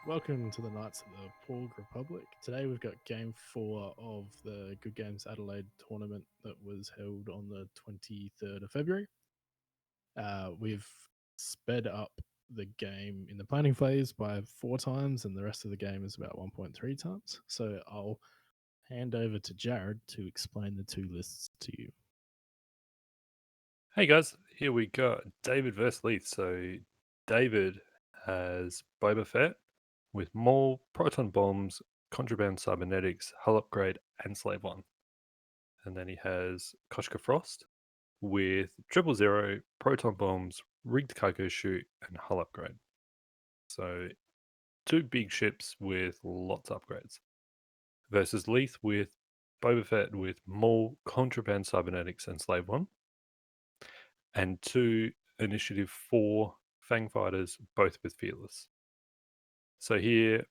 Welcome to the Knights of the Porg Republic. Today we've got game 4 of the Good Games Adelaide tournament that was held on the 23rd of February. We've sped up the game in the planning phase by 4 times, and the rest of the game is about 1.3 times. So I'll hand over to Jarrad to explain the two lists to you. Hey guys, here we go. David versus Leith. So David has Boba Fett with Maul, proton bombs, contraband cybernetics, hull upgrade, and slave one. And then he has Koshka Frost with 000, proton bombs, rigged cargo chute, and hull upgrade. So two big ships with lots of upgrades. Versus Leith with Boba Fett with Maul, contraband cybernetics, and slave one. And two Initiative 4 Fang Fighters, both with Fearless. So here,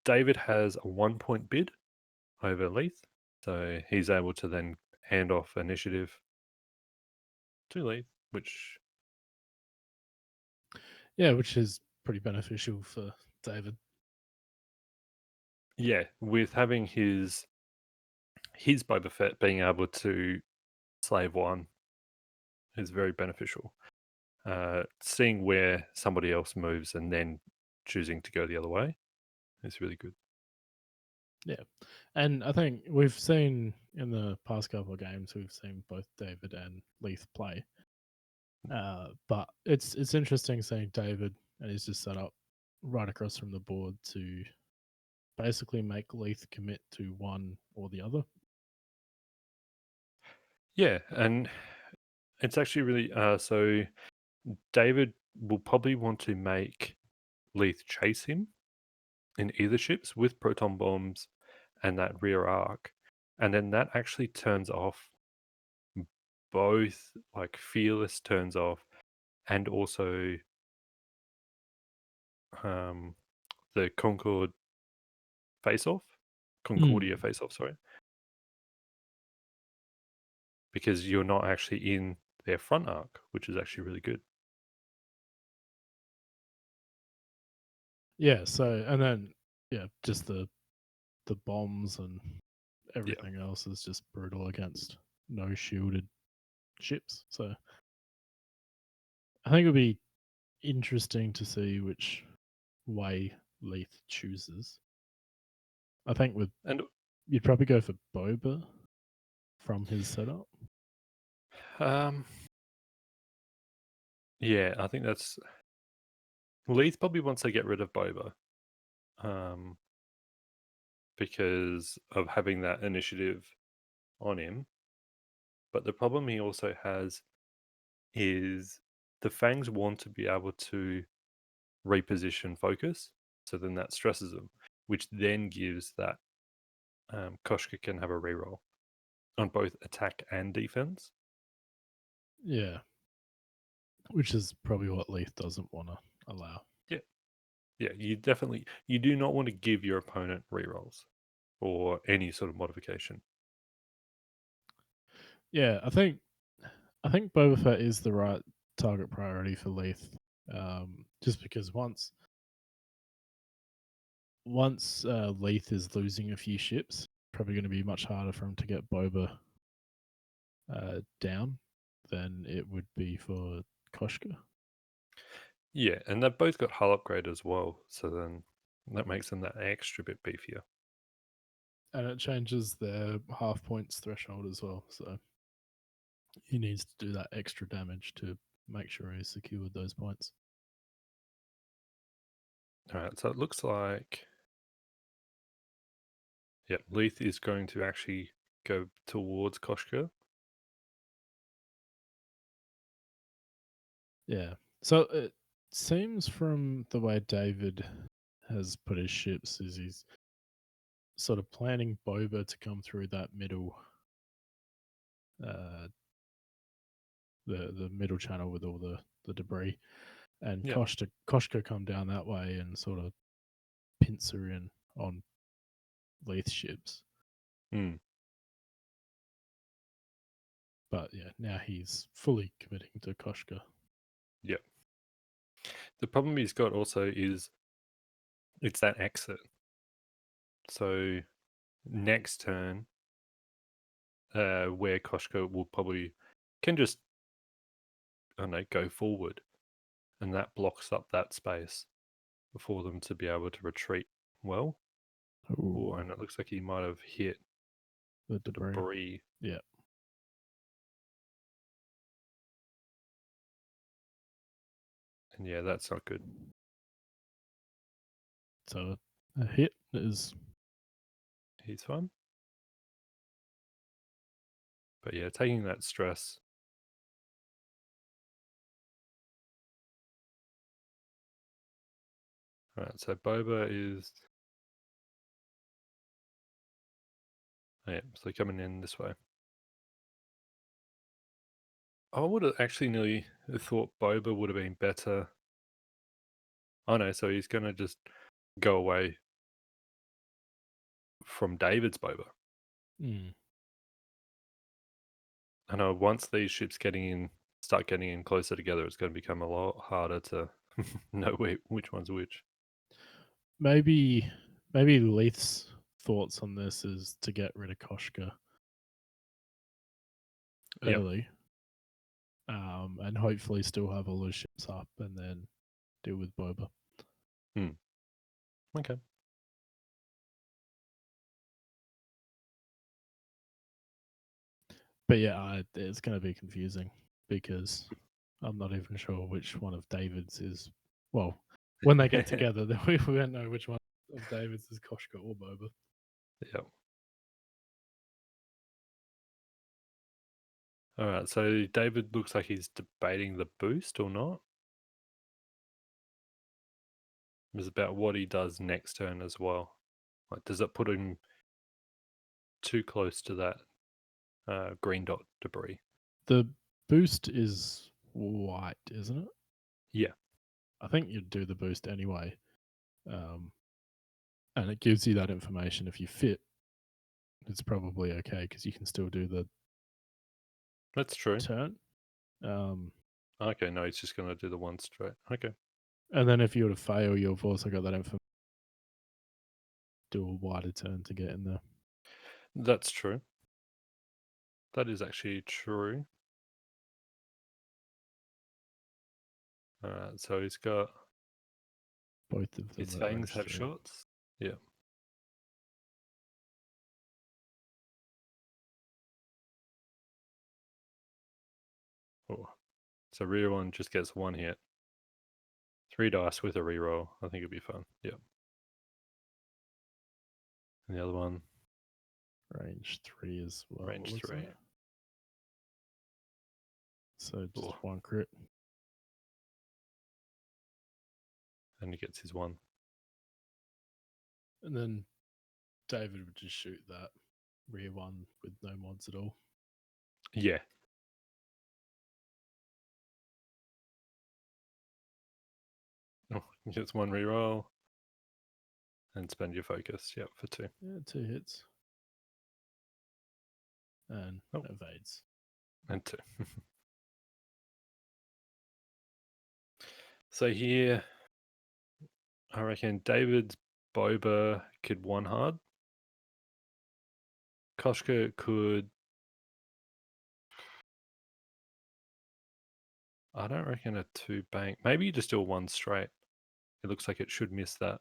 David has a 1 point bid over Leith. So he's able to then hand off initiative to Leith, which. Yeah, which is pretty beneficial for David. Yeah, with having his Boba Fett being able to slave one is very beneficial. Seeing where somebody else moves and then choosing to go the other way is really good. Yeah. And I think we've seen in the past couple of games, we've seen both David and Leith play. But it's interesting seeing David, and he's just set up right across from the board to basically make Leith commit to one or the other. Yeah, and it's actually really so David will probably want to make Leith chase him in either ships with proton bombs and that rear arc, and then that actually turns off both, like Fearless turns off, and also the Concordia face off, sorry, because you're not actually in their front arc, which is actually really good. Yeah. So and then just the bombs and Yeah, everything else is just brutal against no shielded ships. So I think it'll be interesting to see which way Leith chooses. I think and you'd probably go for Boba from his setup. um, yeah, I think that's Leith probably wants to get rid of Boba. Because of having that initiative on him. But the problem he also has is the Fangs want to be able to reposition focus. So then that stresses them, which then gives that Koshka can have a reroll on both attack and defense. Yeah. Which is probably what Leith doesn't want to allow. Yeah. Yeah, you do not want to give your opponent rerolls or any sort of modification. Yeah, I think Boba Fett is the right target priority for Leith. Just because once Leith is losing a few ships, probably going to be much harder for him to get Boba down than it would be for Koshka. Yeah, and they've both got hull upgrade as well, so then that makes them that extra bit beefier. And it changes their half points threshold as well. So he needs to do that extra damage to make sure he's secured those points. All right, so it looks like, yeah, Leith is going to actually go towards Koshka. Yeah. So it seems from the way David has put his ships is he's sort of planning Boba to come through that middle uh the middle channel with all the debris, and Yeah. Koshka come down that way and sort of pincer in on Leith ships. Mm. But yeah, now he's fully committing to Koshka. Yeah. The problem he's got also is it's that exit. So next turn, where Koshka will probably can just, I don't know, go forward, and that blocks up that space for them to be able to retreat well. Ooh, And it looks like he might have hit the the debris. debris. Yeah. And yeah, that's not good. So a hit is He's fine. But yeah, taking that stress. Alright, so Boba is. Oh, yeah, so coming in this way. I would have actually nearly thought Boba would have been better. Oh no, so he's going to just go away from David's Boba. I know once these ships start getting in closer together, it's going to become a lot harder to know which one's which. maybe Leith's thoughts on this is to get rid of Koshka Yep. early, and hopefully still have all those ships up and then deal with Boba. Okay. But yeah, it's going to be confusing because I'm not even sure which one of David's is. Well, when they get together, then we won't know which one of David's is Koshka or Boba. Yep. All right, so David looks like he's debating the boost or not. It's about what he does next turn as well. Like, does it put him too close to that green dot debris? The boost is white, isn't it? Yeah. I think you'd do the boost anyway. And it gives you that information. If you fit, it's probably okay because you can still do the That's true. turn. Okay, no, he's just going to do the one straight. Okay. And then if you were to fail, you've also got that information. Do a wider turn to get in there. That's true. That is actually true. So he's got Both of them his at fangs range have 3. shots. Yeah. Oh. So rear one just gets one hit. 3 dice with a reroll. I think it'd be fun. Yeah. And the other one, Range 3 as well. range 3. Like. So just Oh. one crit. And he gets his one. And then David would just shoot that rear one with no mods at all. Yeah. Oh, he gets one reroll. And spend your focus. Yep, for 2. Yeah, 2 hits. And evades. And 2. So here, I reckon David's Boba could one hard. Koshka could. I don't reckon a 2 bank. Maybe you just do a 1 straight. It looks like it should miss that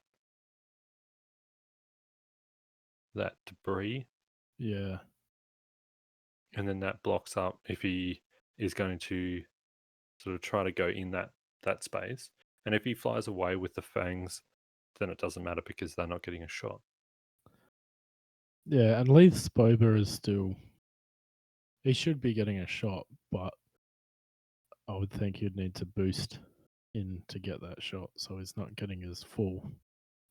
debris. Yeah. And then that blocks up if he is going to sort of try to go in that space. And if he flies away with the fangs, then it doesn't matter because they're not getting a shot. Yeah, and Leith's Boba is still. He should be getting a shot, but I would think he'd need to boost in to get that shot, so he's not getting his full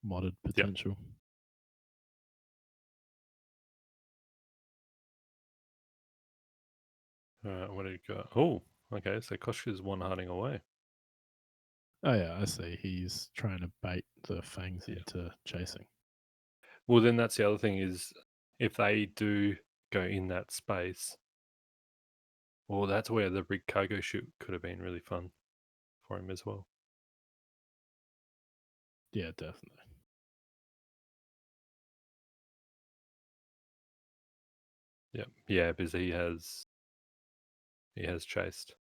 modded potential. What do you got? Oh, okay. So Koshka's one harding away. Oh yeah, I see. He's trying to bait the fangs Yeah. into chasing. Well, then that's the other thing is if they do go in that space, well, that's where the big cargo ship could have been really fun for him as well. Yeah, definitely. Yep. Yeah, because he has chased.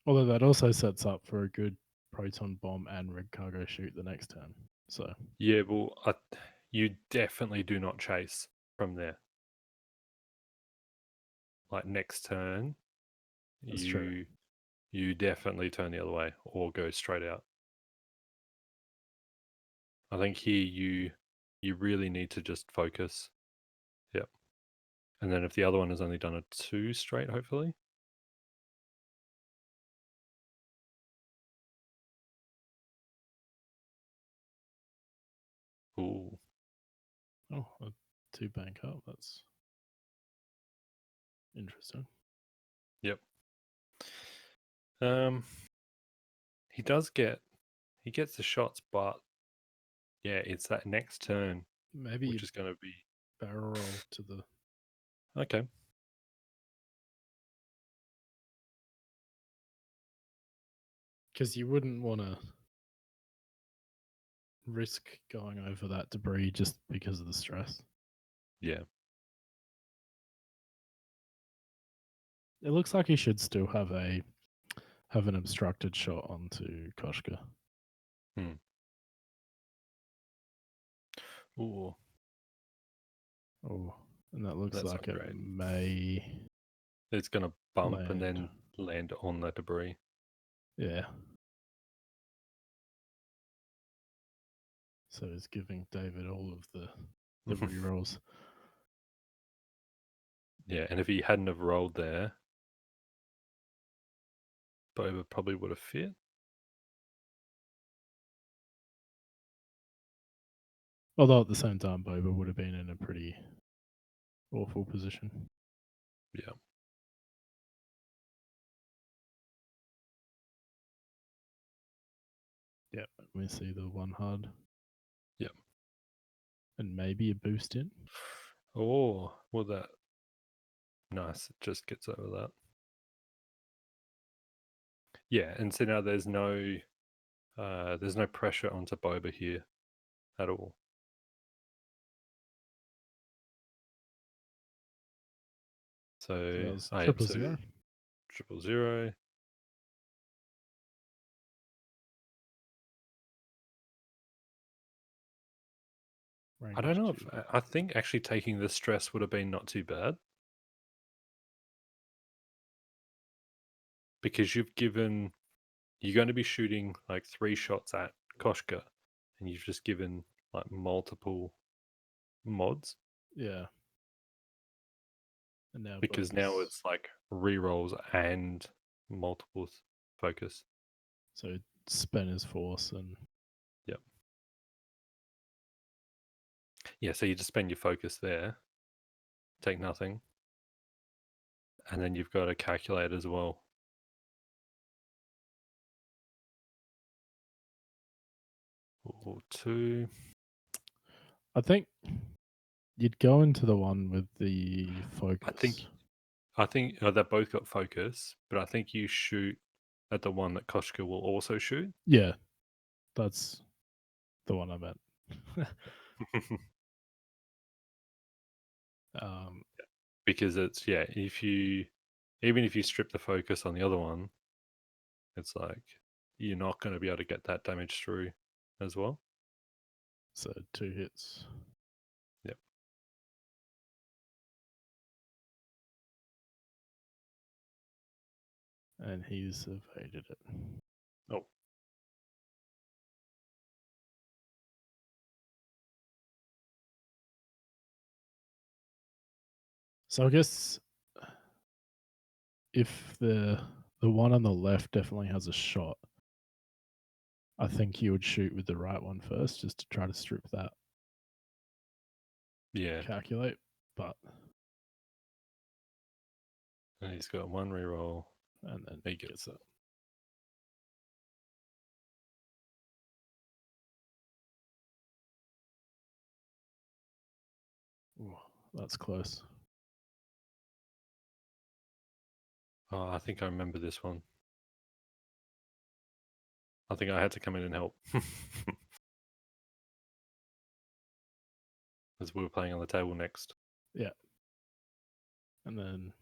Although that also sets up for a good proton bomb and red cargo shoot the next turn. So Yeah, well, you definitely do not chase from there. Like next turn, that's true. you definitely turn the other way or go straight out. I think here you really need to just focus. Yep. And then if the other one has only done a 2 straight, hopefully. Ooh. Oh, a 2 bank up. That's interesting. Yep. Um, he does get he gets the shots, but yeah, it's that next turn Maybe which you is going to be barrel roll to the. okay. Because you wouldn't want to risk going over that debris just because of the stress. Yeah. It looks like he should still have an obstructed shot onto Koshka. Ooh, Oh, and that looks that's like not it great. may It's going to bump and land. then land on the debris. Yeah. So he's giving David all of the rerolls. Yeah, and if he hadn't have rolled there, Boba probably would have fit. Although at the same time, Boba would have been in a pretty awful position. Yeah. Yep, we see the one hard. Yep. And maybe a boost in. Oh, well that nice. It just gets over that. Yeah, and so now there's no pressure onto Boba here at all. So that So was I am 000. 000. I don't Range know if 2. I think actually taking the stress would have been not too bad. Because you're going to be shooting like 3 shots at Koshka, and you've just given like multiple mods. Yeah. And now Because now Boba's. it's like rerolls and multiple focus. So spend his force and. Yep. Yeah, so you just spend your focus there, take nothing, and then you've got to calculate as well. Or 2. I think you'd go into the one with the focus. I think they both got focus, but I think you shoot at the one that Koshka will also shoot. Yeah, that's the one I meant. um, Because it's even if you strip the focus on the other one, it's like you're not going to be able to get that damage through as well. so 2 hits. Yep. And he's evaded it. Oh. So I guess if the one on the left definitely has a shot, I think you would shoot with the right one first, just to try to strip that. Yeah. Calculate, but And he's got 1 reroll. and then He gets it. it. Ooh, that's close. Oh, I think I remember this one. I think I had to come in and help. As we were playing on the table next. Yeah. And then,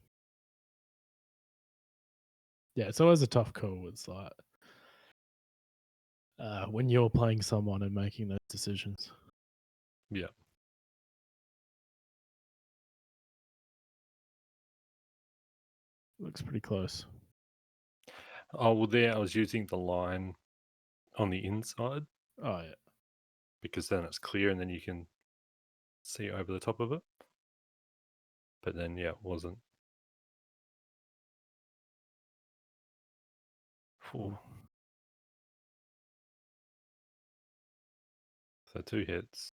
yeah, it's always a tough call. It's like when you're playing someone and making those decisions. Yeah. Looks pretty close. Oh, well, there I was using the line on the inside Oh, yeah. because then it's clear and then you can see over the top of it. But then, yeah, it wasn't. Ooh. So 2 hits.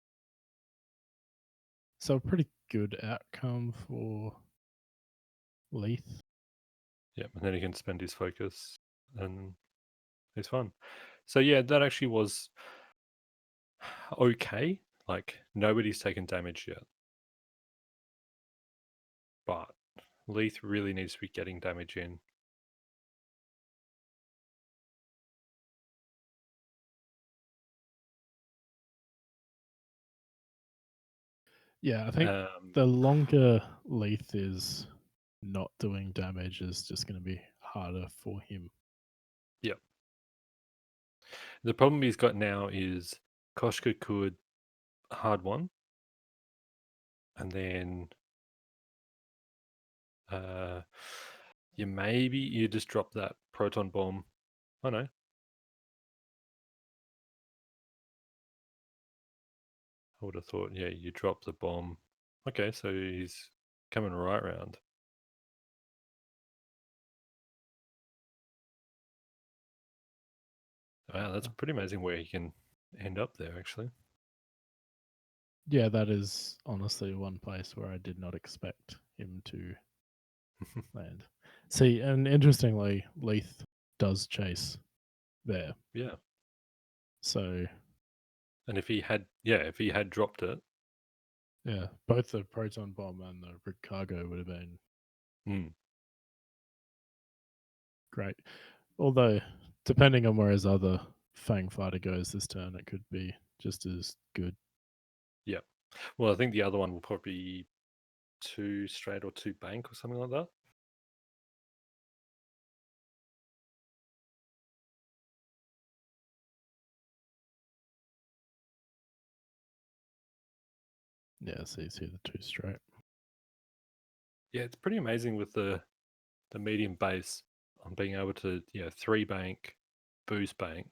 So a pretty good outcome for Leith. Yeah, and then he can spend his focus and it's fun. So yeah, that actually was okay. Like nobody's taken damage yet. But Leith really needs to be getting damage in. Yeah, I think the longer Leith is not doing damage is just going to be harder for him. Yep. The problem he's got now is Koshka could hard one, and then you just drop that proton bomb. Oh no. I would have thought, yeah, you drop the bomb. Okay, so he's coming right round. Wow, that's pretty amazing where he can end up there, actually. Yeah, that is honestly one place where I did not expect him to land. See, and interestingly, Leith does chase there. Yeah. So And if he had dropped it, yeah, both the proton bomb and the rig cargo would have been great. Although, depending on where his other Fang fighter goes this turn, it could be just as good. yeah. Well, I think the other one will probably be 2 straight or 2 bank or something like that. Yeah, so you see the 2 straight. Yeah, it's pretty amazing with the medium base on being able to 3 bank, boost bank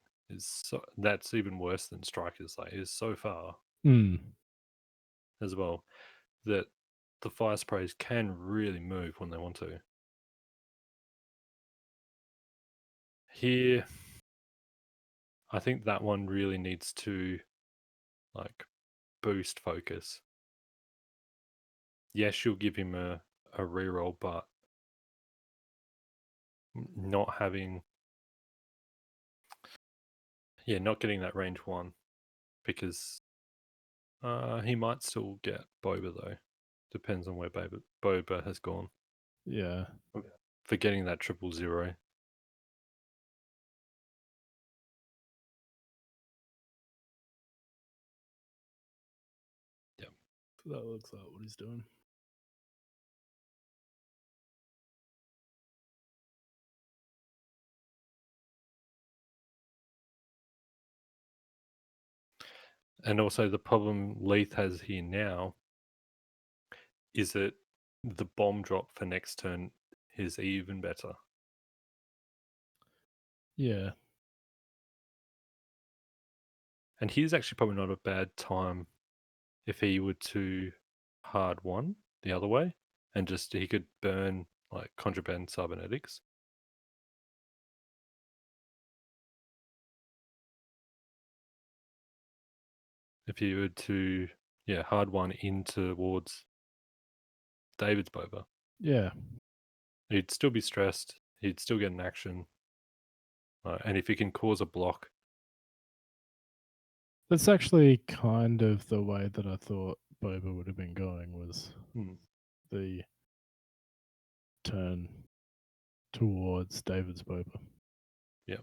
that's even worse than strikers. Like is so far as well that the fire sprays can really move when they want to. Here, I think that one really needs to like boost focus. Yes, you'll give him a reroll, but not having, not getting that range 1 because he might still get Boba though. Depends on where Boba has gone. Yeah. For getting that 000. Yeah. That looks like what he's doing. And also the problem Leith has here now is that the bomb drop for next turn is even better. Yeah. And here's actually probably not a bad time if he were to hard 1 the other way and just he could burn like contraband cybernetics. If he were to hard 1 in towards David's Boba. Yeah. He'd still be stressed. He'd still get an action. And if he can cause a block. That's actually kind of the way that I thought Boba would have been going was the turn it's David's Boba. Yeah.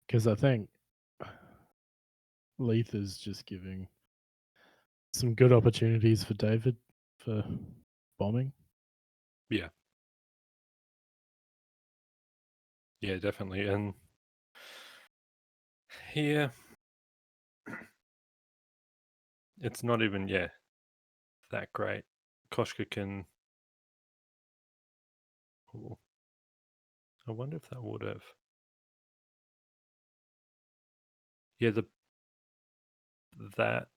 Because I think Leith is just giving some good opportunities for David for bombing. Yeah. Yeah, definitely. And here, it's not even, that great. Koshka can. Ooh, I wonder if that would have. Yeah, that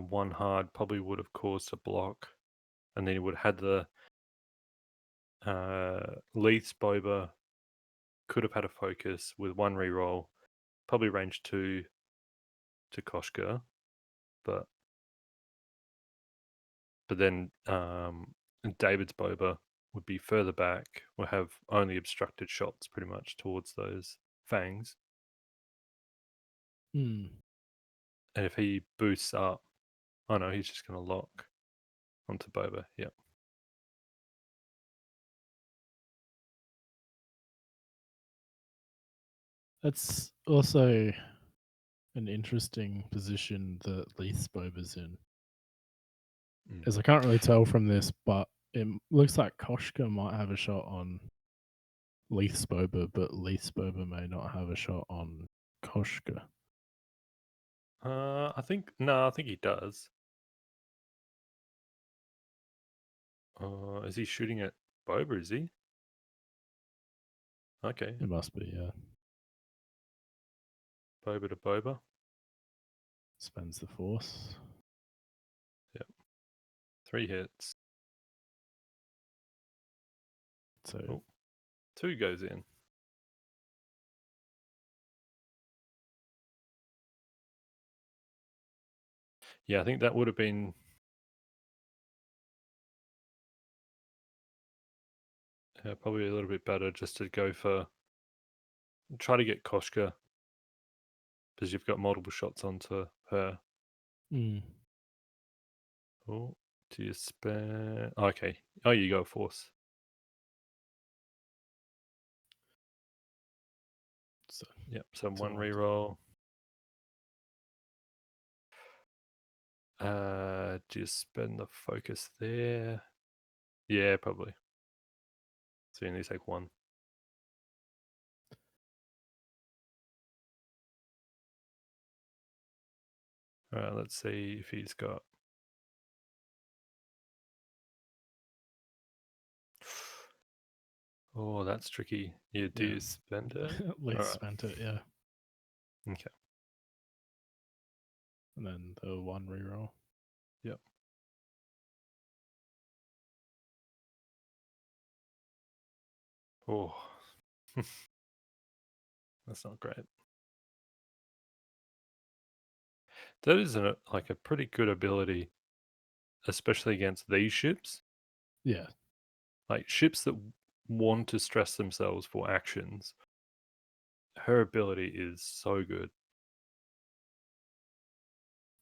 one hard probably would have caused a block, and then he would have had the Leith's Boba could have had a focus with one reroll, probably range 2 to Koshka, but then David's Boba would be further back, will have only obstructed shots pretty much towards those fangs. Hmm. And if he boosts up, oh no, he's just going to lock onto Boba. Yep. That's also an interesting position that Leith's Boba's in. As I can't really tell from this, but it looks like Koshka might have a shot on Leith's Boba, but Leith's Boba may not have a shot on Koshka. I think he does. Is he shooting at Boba? Is he? Okay, It must be, yeah. Boba to Boba. Spends the force. Yep, 3 hits. So 2 goes in. Yeah, I think that would have been probably a little bit better just to go for try to get Koshka because you've got multiple shots onto her. Oh, do you spare? Okay. Oh, you go force. So Yep. So 1 on. reroll. Do you spend the focus there? Yeah, probably. So you only take 1. All right. Let's see if he's got. Oh, that's tricky. Yeah, do you spend it? Leith All right. spent it, yeah. Okay. And then the 1 reroll. Yep. Oh, that's not great. That is a pretty good ability, especially against these ships. Yeah. Like ships that want to stress themselves for actions. Her ability is so good.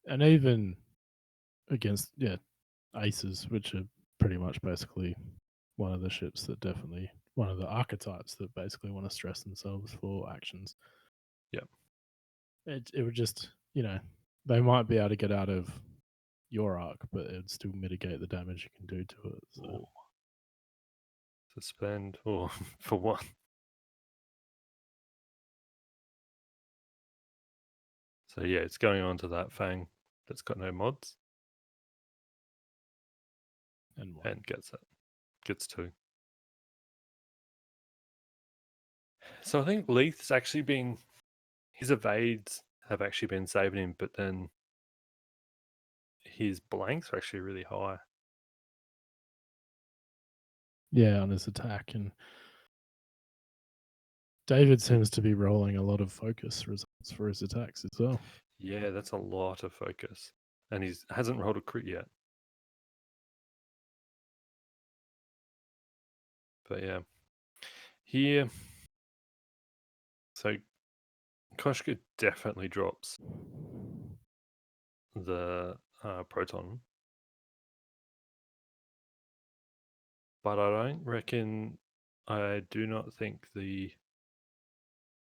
And even against, aces, which are pretty much basically one of the ships that definitely, one of the archetypes that basically want to stress themselves for actions. Yep. It would just, they might be able to get out of your arc, but it would still mitigate the damage you can do to it. So. Ooh. Suspend. Oh, for what? So yeah, it's going on to that Fang that's got no mods. And gets it. Gets 2. So I think Leith's actually been his evades have actually been saving him, but then his blanks are actually really high. Yeah, on his attack. And David seems to be rolling a lot of focus results for his attacks as well. Yeah, that's a lot of focus. And he hasn't rolled a crit yet. But yeah. Here, so Koshka definitely drops the proton. but I do not think the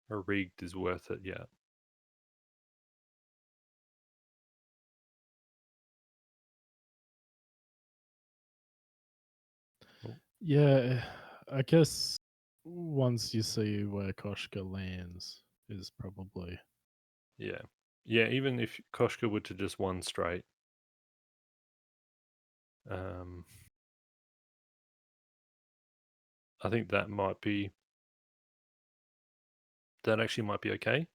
rigged is worth it yet. Yeah, I guess once you see where Koshka lands is probably Yeah. Yeah, even if Koshka were to just won straight, I think that actually might be okay.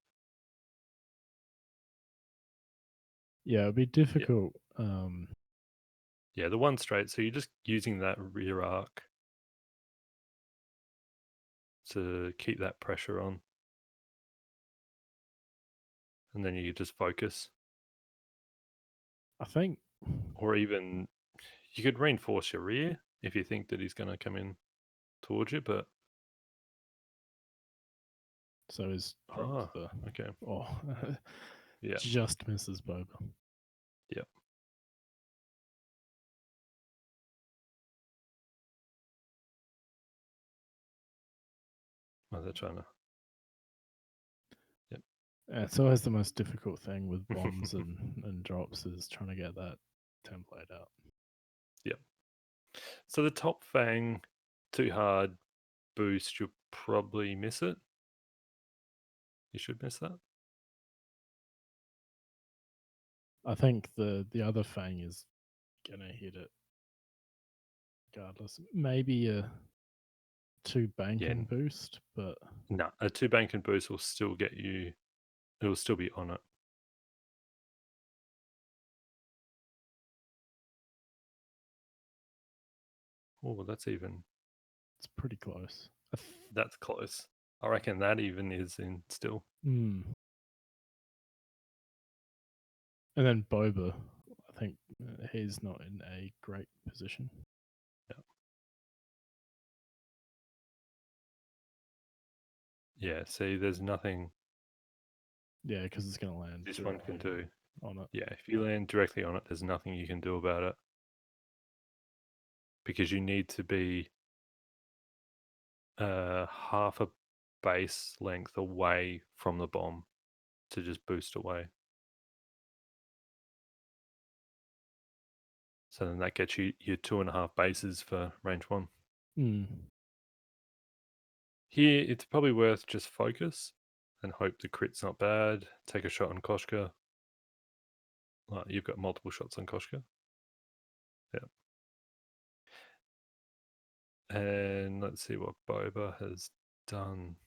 yeah, it'd be difficult. Yeah, the one straight. So you're just using that rear arc to keep that pressure on. And then you just focus. I think, Or even you could reinforce your rear if you think that he's going to come in towards you, but so he's dropped the. okay. Oh, Yeah. just misses Boba. Yep. Oh, they're trying to. Yep. Yeah, it's always the most difficult thing with bombs and drops is trying to get that template out. Yep. So the top fang, too hard boost, you'll probably miss it. You should miss that. I think the other fang is gonna hit it regardless. Maybe a 2 bank Yeah. and boost, but No, a 2 bank and boost will still get you. It will still be on it. Oh, that's even. it's pretty close. That's close. I reckon that even is in still. And then Boba, I think he's not in a great position. Yeah. See, there's nothing Yeah, because it's going to land. this one can do. On it. Yeah, if you land directly on it, there's nothing you can do about it because you need to be half a base length away from the bomb to just boost away. So then that gets you your 2.5 bases for range 1. Here, it's probably worth just focus and hope the crit's not bad. Take a shot on Koshka. You've got multiple shots on Koshka. Yeah. And let's see what Boba has done.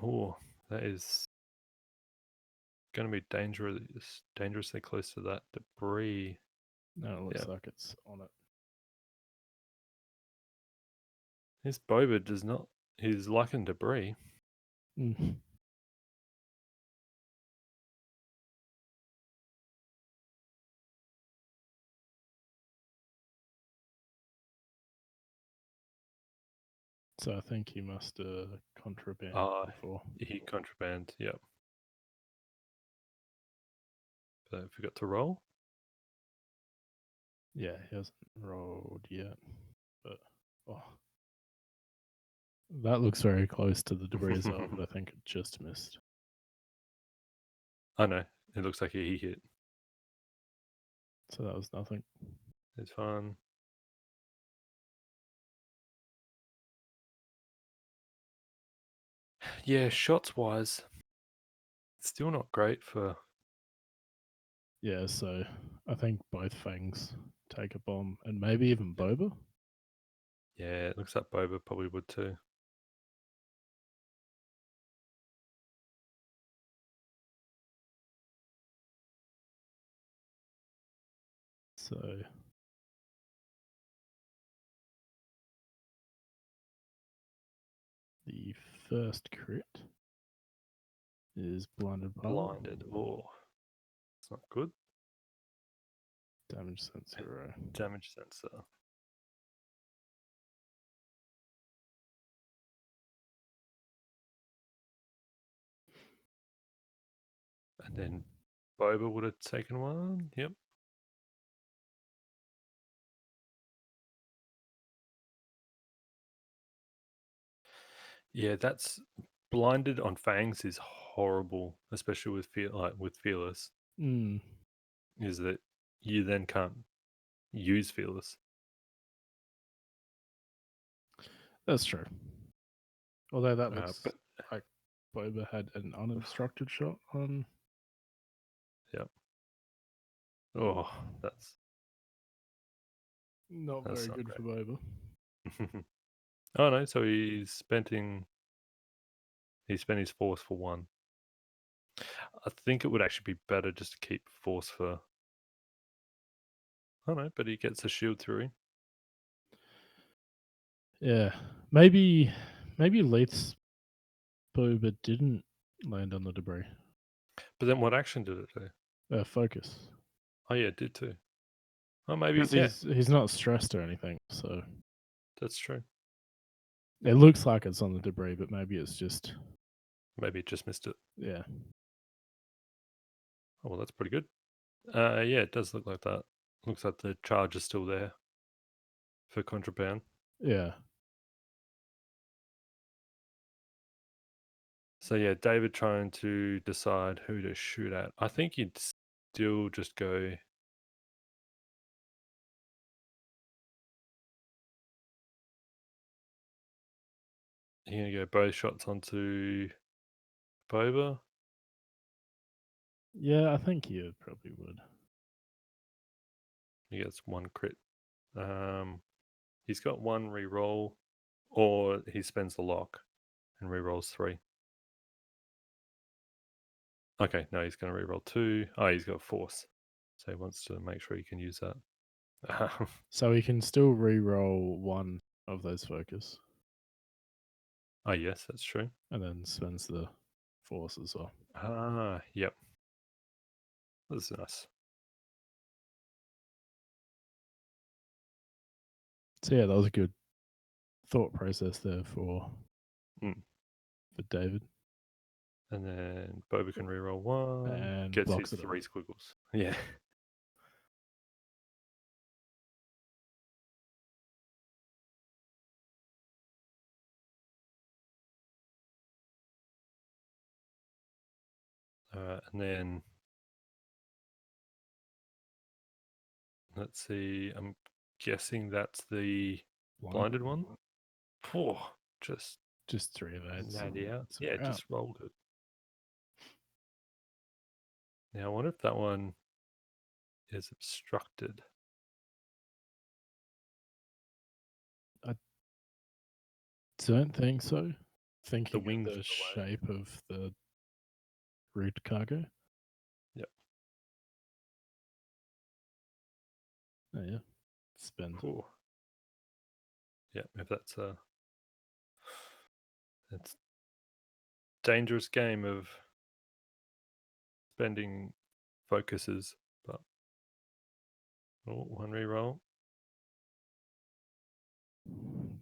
Oh, that is going to be dangerously close to that debris. No, it looks like it's on it. This Boba does not. He's liking debris. So I think he must contraband before. He contraband, yep. But I forgot to roll. Yeah, he hasn't rolled yet. But that looks very close to the debris as well, but I think it just missed. I know. It looks like he hit. So that was nothing. It's fine. Yeah, shots wise, it's still not great for. Yeah, so I think both fangs take a bomb, and maybe even Boba. Yeah, it looks like Boba probably would too. So the first crit is blinded pilot. Blinded. Oh, it's not good. Damage sensor. Damage sensor. Then Boba would have taken one. Yep. Yeah, that's blinded on fangs is horrible, especially with fearless. Mm, Is that you then can't use fearless. that's true. Although that looks But like Boba had an unobstructed shot on. yeah. Oh, that's Not very not good for Boba. great. Oh no, so he's spent his force for one. I think it would actually be better just to keep force for. Oh no, but he gets a shield through. Yeah, maybe Leith's Boba didn't land on the debris. But then what action did it do? Focus. Oh yeah, it did too. Oh maybe Because he's not stressed or anything, so that's true. it looks like it's on the debris, but maybe it's just Maybe it just missed it. yeah. Oh well, that's pretty good. Yeah, it does look like that. Looks like the charge is still there for contraband. Yeah. So yeah, David trying to decide who to shoot at. I think he'd still just go. You're gonna go both shots onto Boba. Yeah, I think you probably would. He gets one crit. He's got one reroll, or he spends the lock and rerolls 3. Okay, no, he's going to reroll 2. Oh, he's got force, so he wants to make sure he can use that. So he can still re-roll one of those focus, Oh, yes, that's true. and then spends the force as well. Ah, yep. That's nice. So yeah, that was a good thought process there for David. And then Boba can reroll 1. And Gets blocks his it 3 off. squiggles. Yeah. And then let's see. I'm guessing that's the blinded one. Poor, just 3 of 8. natty out. So Yeah, we're out. just rolled it. Now I wonder if that one is obstructed. I don't think so. Thinking wings of the are away. shape of the root cargo. Yep. Oh yeah. Spend. Cool. Yeah, if that's it's dangerous game of spending focuses, but one reroll.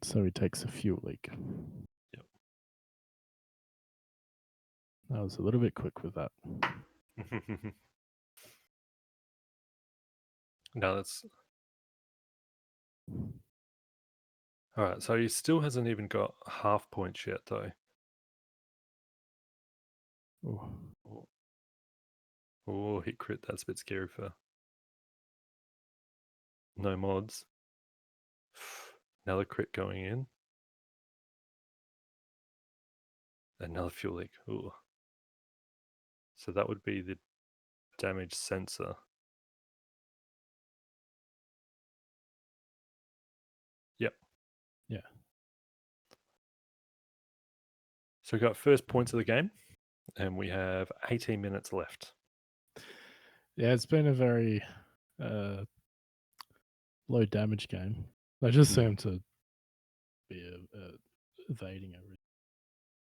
So he takes a fuel leak. Yep. I was a little bit quick with that. No, that's all right. So he still hasn't even got half points yet, though. Oh. Oh, hit crit. That's a bit scary for no mods. Another crit going in. Another fuel leak. Ooh. So that would be the damage sensor. Yep. Yeah. So we got first points of the game, and we have 18 minutes left. Yeah, it's been a very low damage game. They just seem to be evading everything.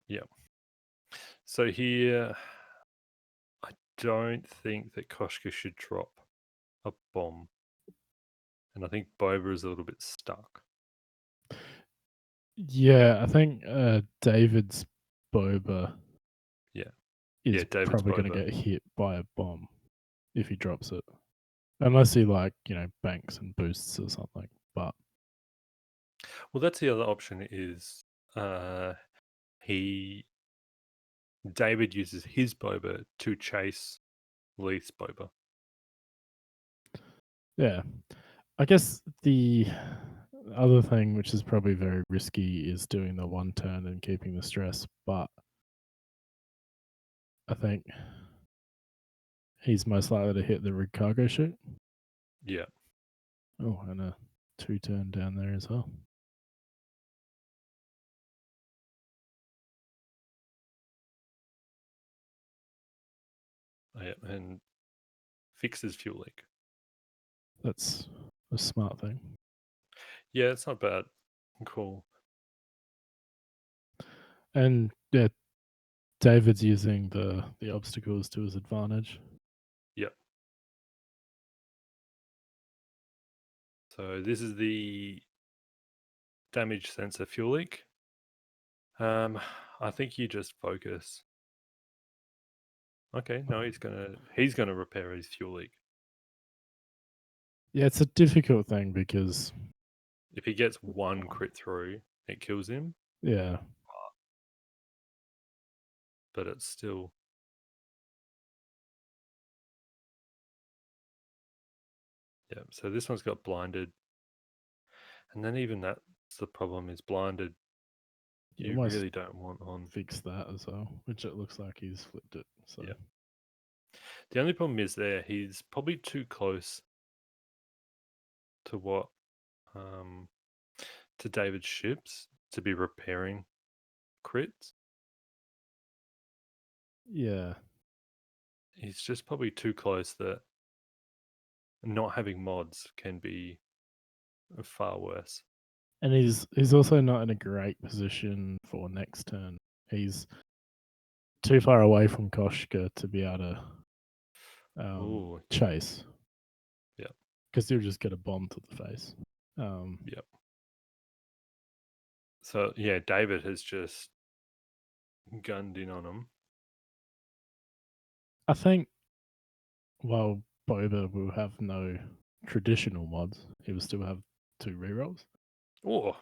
Yeah. So here, I don't think that Koshka should drop a bomb. And I think Boba is a little bit stuck. Yeah, I think David's Boba. Yeah. is David's probably going to boba. get hit by a bomb if he drops it, unless he banks and boosts or something. But Well, that's the other option is uh, he David uses his boba to chase Leith's boba. yeah, I guess the other thing, which is probably very risky, is doing the one turn and keeping the stress. But I think he's most likely to hit the rig cargo chute. Yeah. Oh, and a 2-turn down there as well. Yeah, and fixes fuel leak. That's a smart thing. Yeah, it's not bad. Cool. And yeah, David's using the obstacles to his advantage. Yep. So this is the damage sensor fuel leak. I think you just focus. Okay, no, he's gonna repair his fuel leak. Yeah, it's a difficult thing because If he gets one crit through, it kills him, yeah, but it's still. Yeah, so this one's got blinded. And then even that's the problem is blinded. you You almost really don't want on. fix that as well, which it looks like he's flipped it. So Yeah. The only problem is there, he's probably too close to what to David's ships to be repairing crits. yeah, He's just probably too close that not having mods can be far worse. and he's also not in a great position for next turn. He's too far away from Koshka to be able to Ooh, chase. yeah, Because he'll just get a bomb to the face. yeah. So yeah, David has just gunned in on him. I think while Boba will have no traditional mods, he will still have 2 rerolls. Oh,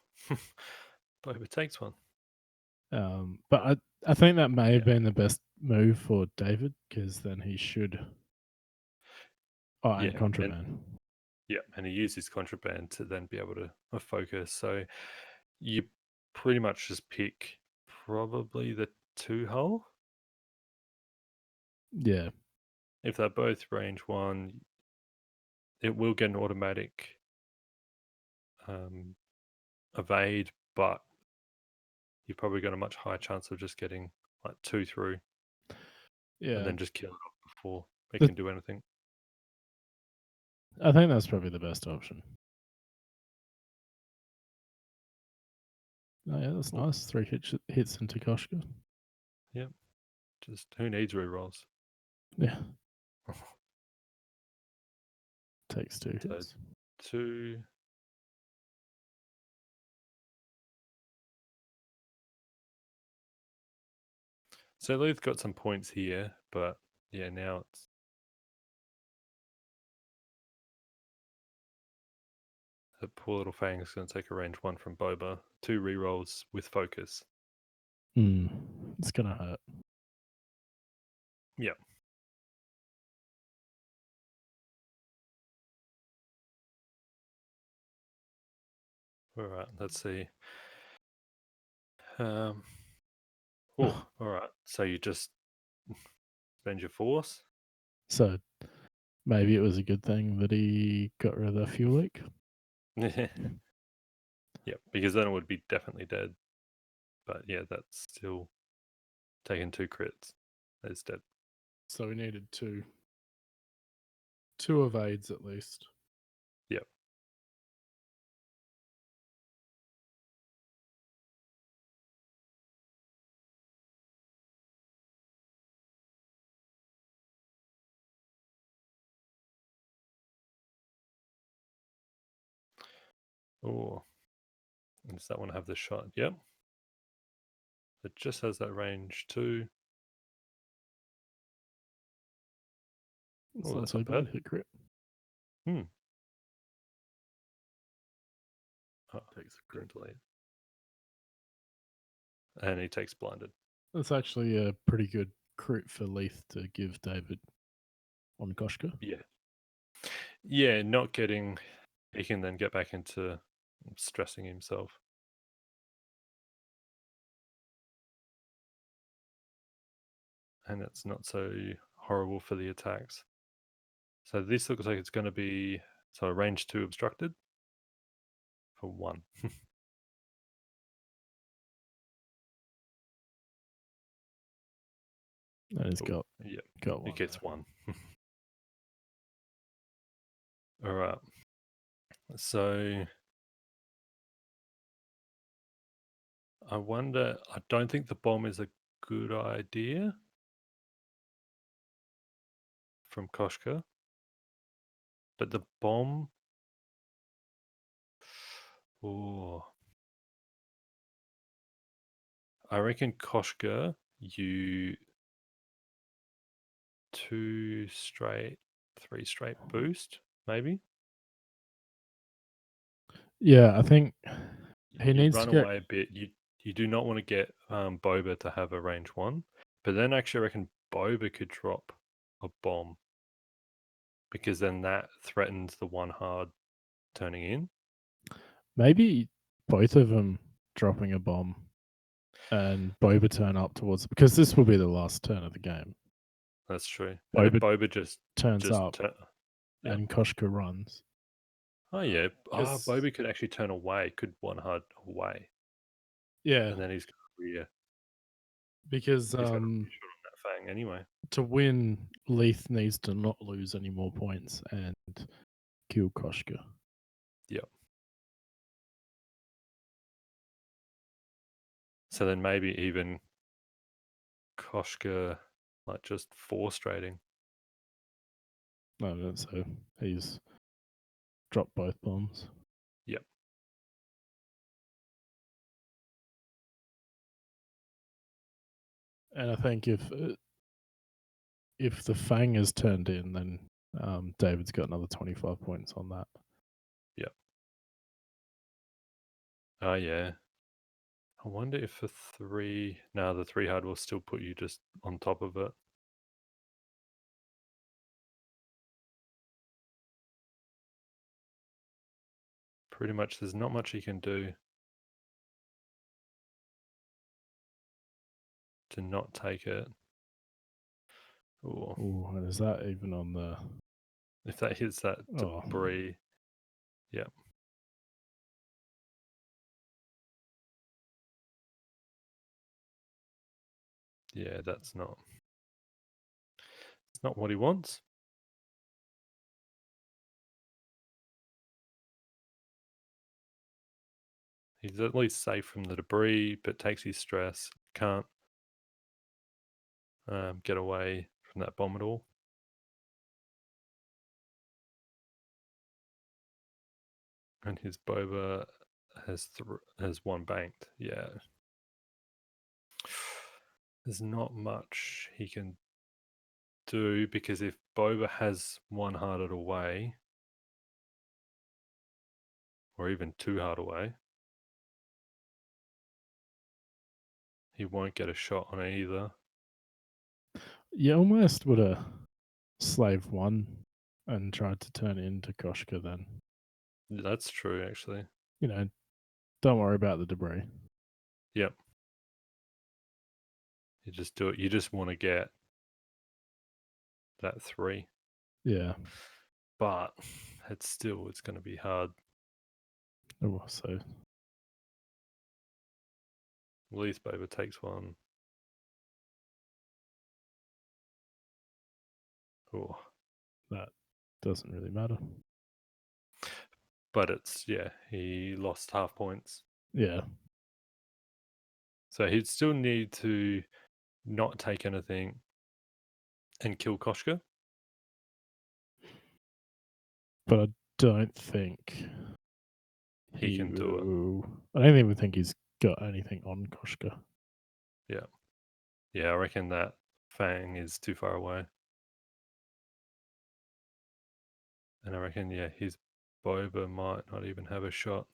Boba takes one. But I think that may have Yeah, been the best move for David because then he should. Oh, and yeah, contraband. and he used his contraband to then be able to focus. So you pretty much just pick probably the 2 hull. Yeah, If they're both range 1, it will get an automatic evade, but you've probably got a much higher chance of just getting like 2 through and yeah. then just kill it off before it The, can do anything. I think that's probably the best option. Oh yeah, that's Ooh, nice. 3 hits into Koshka. yep. Just who needs rerolls? Yeah, takes 2 So hits. 2. So Leith got some points here, but yeah, now it's that poor little Fang is going to take a range 1 from Boba. 2 rerolls with focus. It's gonna hurt. Yeah. All right. Let's see. Oh, all right. So you just spend your force. So maybe it was a good thing that he got rid of the fuel leak. Yeah, because then it would be definitely dead. But yeah, that's still taking 2 crits. It's dead. So we needed two evades at least. Yep. Oh, does that one have the shot? Yep. It just has that range too. It's Oh, not that's so not bad. bad. Hit crit. Hmm. Oh, Takes a crit. didn't delete. And he takes blinded. That's actually a pretty good crit for Leith to give David on Koshka. Yeah. Yeah, not getting. He can then get back into stressing himself. And it's not so horrible for the attacks. So this looks like it's going to be range 2 obstructed for 1. And he's got Yeah, one. it gets there. 1. All right. So I wonder. I don't think the bomb is a good idea from Koshka, but the bomb. Oh, I reckon Koshka, you 2 straight, 3 straight boost, maybe. Yeah, I think he You needs run to get. away a bit. You do not want to get Boba to have a range 1, but then actually I reckon Boba could drop a bomb because then that threatens the 1 hard turning in. Maybe both of them dropping a bomb and Boba turn up towards, because this will be the last turn of the game. That's true. And if Boba just turns up yeah. and Koshka runs. Oh yeah. Because- Boba could actually turn away, could 1 hard away, Yeah, and then he's got because he's got a shot on that fang anyway. to win, Leith needs to not lose any more points and kill Koshka. Yep. So then maybe even Koshka like just 4 straighting. No, so he's dropped both bombs. Yep. And I think if the Fang is turned in, then David's got another 25 points on that. Yep. Oh yeah. I wonder if the 3 the 3 hard will still put you just on top of it. Pretty much there's not much he can do to not take it. Oh, and is that even on the... If that hits that debris, yeah. Yeah, it's not what he wants. He's at least safe from the debris, but takes his stress. Can't get away from that bomb at all. And his Boba has 1 banked. Yeah. There's not much he can do because if Boba has 1 hard away, or even 2 hard away, he won't get a shot on it either. You almost would have slave 1 and tried to turn it into Koshka then. That's true, actually. Don't worry about the debris. Yep. You just do it. You just want to get that 3. Yeah. But it's going to be hard. Oh, so Leith Boba takes 1. Oh. That doesn't really matter. But he lost half points. Yeah. So he'd still need to not take anything and kill Koshka. But I don't think He can do it. I don't even think he's got anything on Koshka. Yeah. Yeah, I reckon that Fang is too far away. And I reckon, yeah, his Boba might not even have a shot.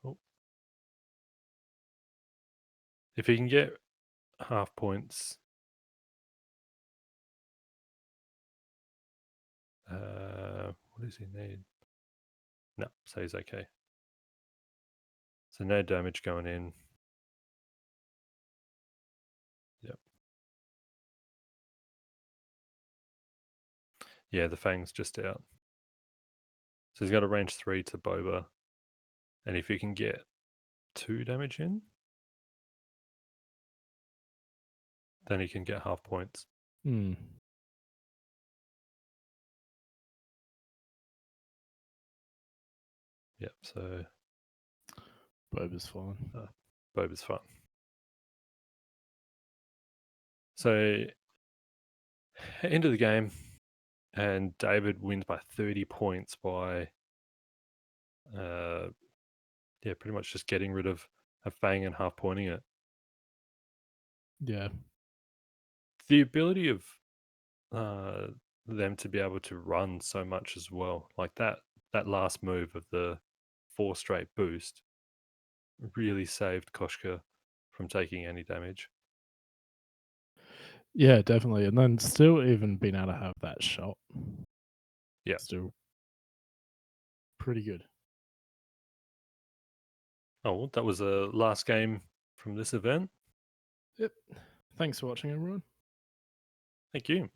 Oh. If he can get half points, what does he need? No, so he's okay. So no damage going in. Yep. Yeah, the Fang's just out. So he's got a range 3 to Boba. And if he can get 2 damage in, then he can get half points. Hmm. Yep, so Boba's fine. Boba's fun. So end of the game, and David wins by 30 points by pretty much just getting rid of a Fang and half pointing it. Yeah. The ability of them to be able to run so much as well, like that last move of the 4 straight boost really saved Koshka from taking any damage. Yeah, definitely. And then still even being able to have that shot. Yeah. Still pretty good. Oh, well, that was the last game from this event. Yep. Thanks for watching, everyone. Thank you.